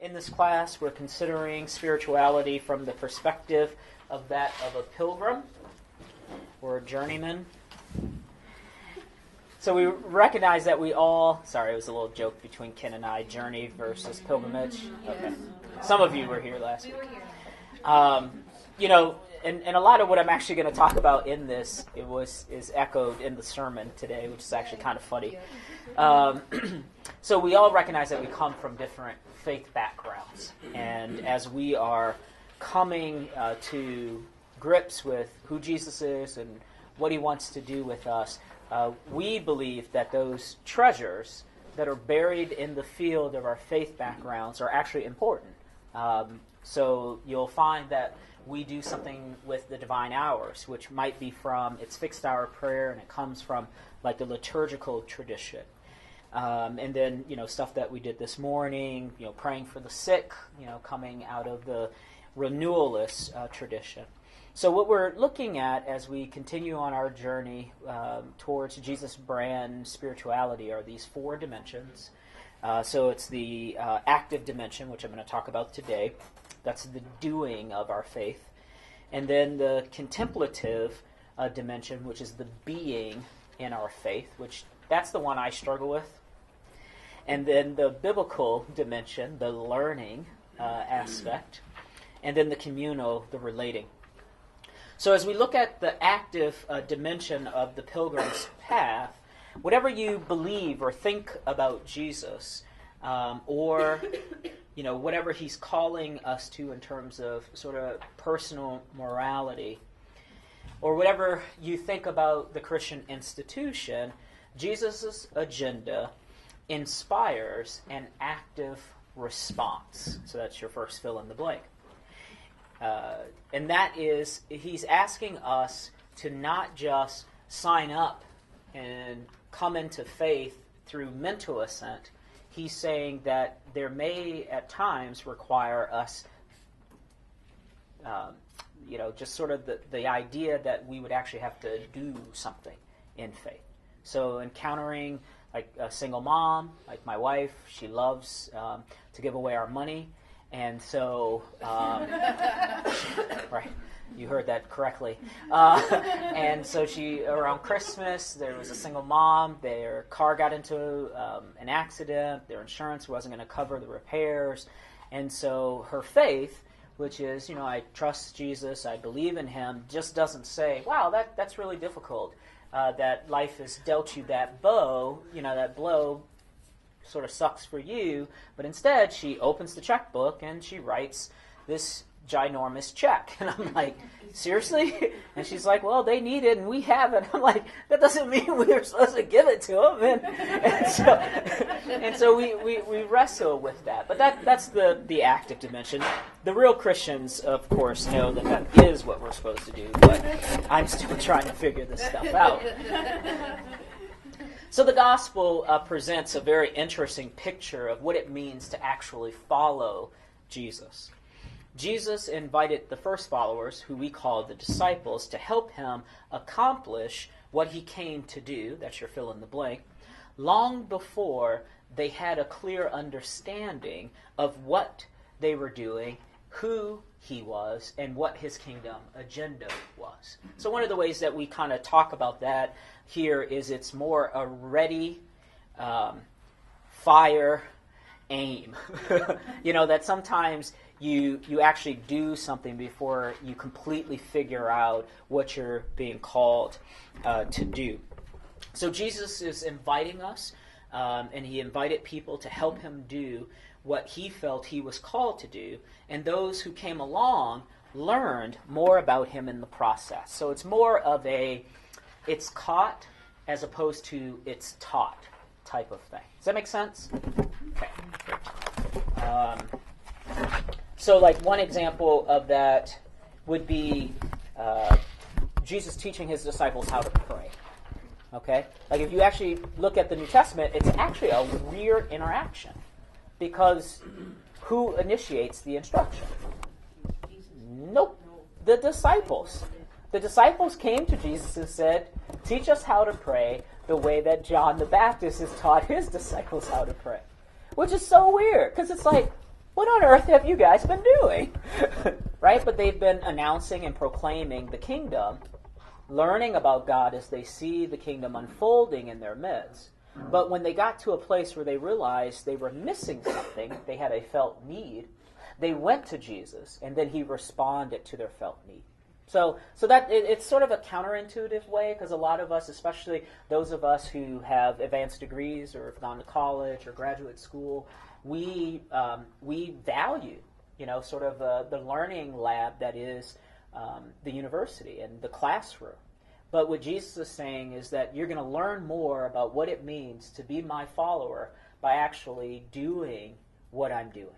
In this class, we're considering spirituality from the perspective of that of a pilgrim or a journeyman. So we recognize that we all, sorry, it was a little joke between Ken and I, journey versus pilgrimage. Okay. Some of you were here last week. And a lot of what I'm actually going to talk about in this is echoed in the sermon today, which is actually kind of funny. So we all recognize that we come from different faith backgrounds. And as we are coming to grips with who Jesus is and what he wants to do with us, we believe that those treasures that are buried in the field of our faith backgrounds are actually important. So you'll find that we do something with the divine hours, which might be from its fixed hour prayer, and it comes from like the liturgical tradition. And then, stuff that we did this morning, praying for the sick, coming out of the renewalist tradition. So what we're looking at as we continue on our journey towards Jesus' brand spirituality are these four dimensions. So it's the active dimension, which I'm going to talk about today. That's the doing of our faith. And then the contemplative dimension, which is the being in our faith, which that's the one I struggle with. And then the biblical dimension, the learning aspect. And then the communal, the relating. So as we look at the active dimension of the pilgrim's path, whatever you believe or think about Jesus, or whatever he's calling us to in terms of sort of personal morality, or whatever you think about the Christian institution, Jesus' agenda inspires an active response. So that's your first fill in the blank. And that is, he's asking us to not just sign up and come into faith through mental assent. He's saying that there may at times require us, just sort of the idea that we would actually have to do something in faith. So encountering like a single mom, like my wife, she loves to give away our money. And so, right, you heard that correctly. And so around Christmas, there was a single mom. Their car got into an accident. Their insurance wasn't going to cover the repairs. And so her faith, which is, I trust Jesus, I believe in him, just doesn't say, wow, that's really difficult. That life has dealt you that blow, that blow sort of sucks for you, but instead she opens the checkbook and she writes this ginormous check. And I'm like, seriously? And she's like, well, they need it and we have it. I'm like, that doesn't mean we're supposed to give it to them. And so we wrestle with that. But that's the active dimension. The real Christians, of course, know that is what we're supposed to do, but I'm still trying to figure this stuff out. So the gospel presents a very interesting picture of what it means to actually follow Jesus. Jesus invited the first followers, who we call the disciples, to help him accomplish what he came to do, that's your fill in the blank, long before they had a clear understanding of what they were doing, who he was, and what his kingdom agenda was. So one of the ways that we kind of talk about that here is it's more a ready, fire, aim. That sometimes you actually do something before you completely figure out what you're being called to do. So Jesus is inviting us, and he invited people to help him do what he felt he was called to do, and those who came along learned more about him in the process. So it's more of it's caught as opposed to it's taught type of thing. Does that make sense? Okay. So like one example of that would be Jesus teaching his disciples how to pray. Okay? Like if you actually look at the New Testament, it's actually a weird interaction. Because who initiates the instruction? Nope. The disciples. The disciples came to Jesus and said, teach us how to pray the way that John the Baptist has taught his disciples how to pray. Which is so weird, because it's like, what on earth have you guys been doing? Right? But they've been announcing and proclaiming the kingdom, learning about God as they see the kingdom unfolding in their midst. But when they got to a place where they realized they were missing something, they had a felt need, they went to Jesus, and then he responded to their felt need. So that it's sort of a counterintuitive way, because a lot of us, especially those of us who have advanced degrees or have gone to college or graduate school, we value, sort of the learning lab that is the university and the classroom. But what Jesus is saying is that you're going to learn more about what it means to be my follower by actually doing what I'm doing.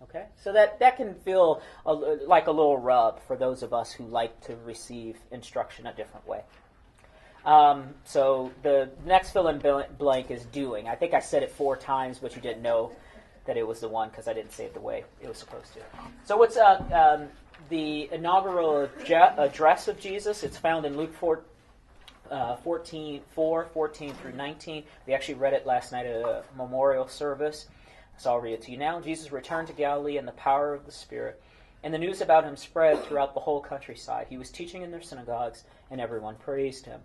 Okay? So that can feel like a little rub for those of us who like to receive instruction a different way. So the next fill in blank is doing. I think I said it 4 times, but you didn't know that it was the one because I didn't say it the way it was supposed to. So what's the inaugural address of Jesus? It's found in Luke 14 through 19. We actually read it last night at a memorial service. So I'll read it to you now. Jesus returned to Galilee in the power of the Spirit, and the news about him spread throughout the whole countryside. He was teaching in their synagogues, and everyone praised him.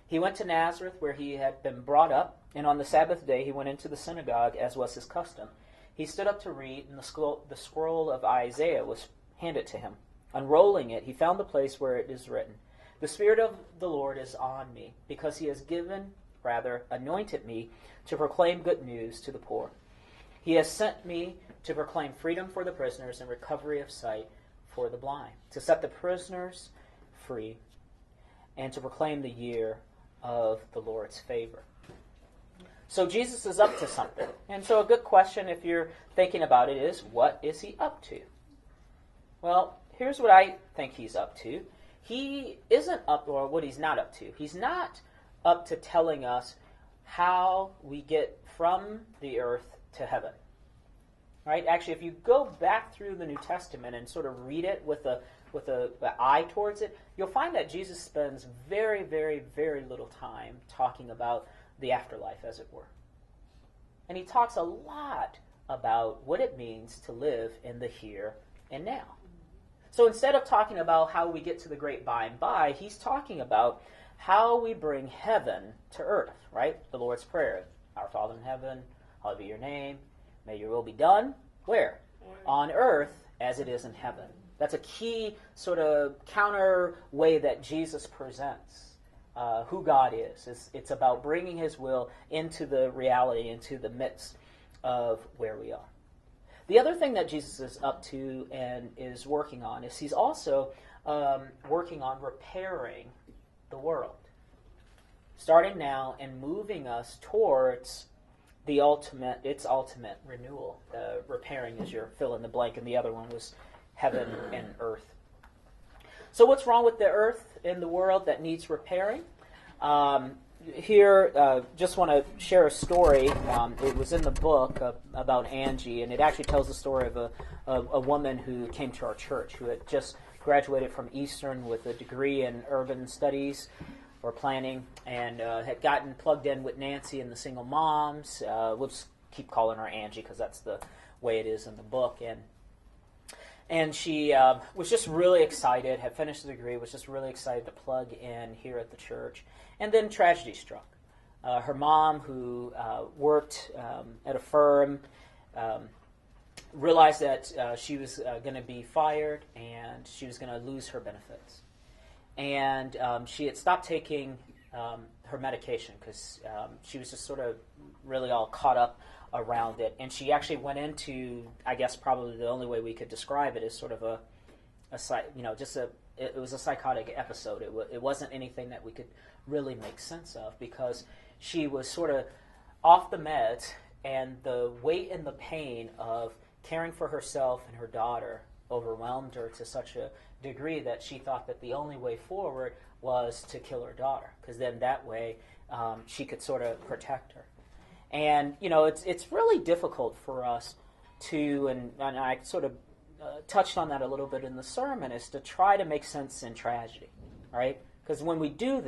He went to Nazareth, where he had been brought up, and on the Sabbath day he went into the synagogue, as was his custom. He stood up to read, and the scroll of Isaiah was handed to him. Unrolling it, he found the place where it is written, "The Spirit of the Lord is on me, because he has anointed me to proclaim good news to the poor. He has sent me to proclaim freedom for the prisoners and recovery of sight for the blind, to set the prisoners free, and to proclaim the year of the Lord's favor." So Jesus is up to something. And so a good question, if you're thinking about it, is what is he up to? Well, here's what I think he's up to. He isn't up, or what he's not up to. He's not up to telling us how we get from the earth to heaven. Right? Actually, if you go back through the New Testament and sort of read it with an eye towards it, you'll find that Jesus spends very, very, very little time talking about the afterlife, as it were. And he talks a lot about what it means to live in the here and now. So instead of talking about how we get to the great by and by, he's talking about how we bring heaven to earth, right? The Lord's Prayer. Our Father in heaven, hallowed be your name. May your will be done. Where? On earth as it is in heaven. That's a key sort of counter way that Jesus presents who God is. It's about bringing his will into the reality, into the midst of where we are. The other thing that Jesus is up to and is working on is he's also working on repairing the world. Starting now and moving us towards its ultimate renewal. Repairing is your fill in the blank, and the other one was heaven and earth. So what's wrong with the earth and the world that needs repairing? Here, just want to share a story. It was in the book about Angie, and it actually tells the story of a woman who came to our church who had just graduated from Eastern with a degree in urban studies or planning, and had gotten plugged in with Nancy and the single moms. We'll just keep calling her Angie because that's the way it is in the book. And she was just really excited, had finished the degree, was just really excited to plug in here at the church. And then tragedy struck. Her mom, who worked at a firm, realized that she was going to be fired and she was going to lose her benefits. And she had stopped taking her medication because she was just sort of really all caught up around it. And she actually went into, I guess probably the only way we could describe it is sort of it was a psychotic episode. It wasn't anything that we could really make sense of because she was sort of off the meds, and the weight and the pain of caring for herself and her daughter overwhelmed her to such a degree that she thought that the only way forward was to kill her daughter, because then that way she could sort of protect her. And, it's really difficult for us to, and I sort of touched on that a little bit in the sermon, is to try to make sense in tragedy, right? Because when we do that,